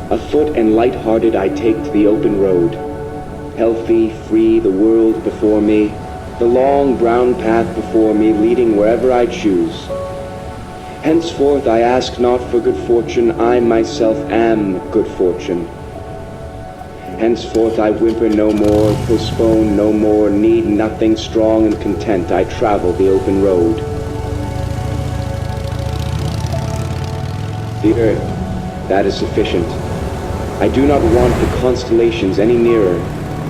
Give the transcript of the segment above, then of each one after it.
Afoot and light-hearted I take to the open road. Healthy, free, the world before me, the long brown path before me, leading wherever I choose. Henceforth I ask not for good fortune, I myself am good fortune. Henceforth I whimper no more, postpone no more, need nothing, strong and content I travel the open road. The earth, that is sufficient. I do not want the constellations any nearer.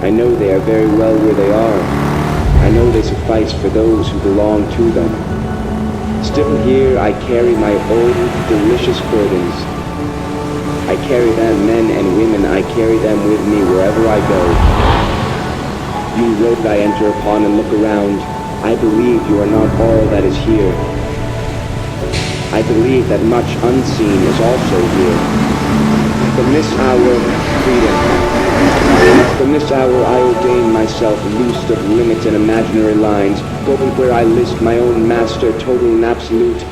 I know they are very well where they are. I know they suffice for those who belong to them. Still here I carry my old, delicious burdens. I carry them, men and women, I carry them with me wherever I go. New road I enter upon and look around. I believe you are not all that is here. I believe that much unseen is also here. From this hour, freedom. From this hour I ordain myself loosed of limits and imaginary lines, going where I list my own master, total and absolute,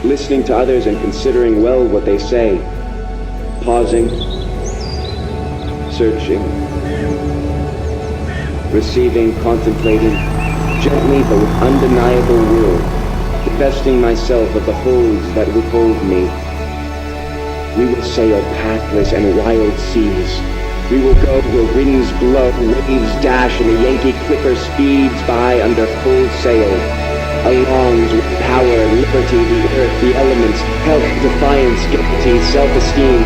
listening to others and considering well what they say, pausing, searching, receiving, contemplating, gently but with undeniable will, divesting myself of the holds that withhold me. We will sail pathless and wild seas. We will go where winds blow, waves dash, and the Yankee clipper speeds by under full sail. Alongs with power, liberty, the earth, the elements, health, defiance, guilty, self-esteem.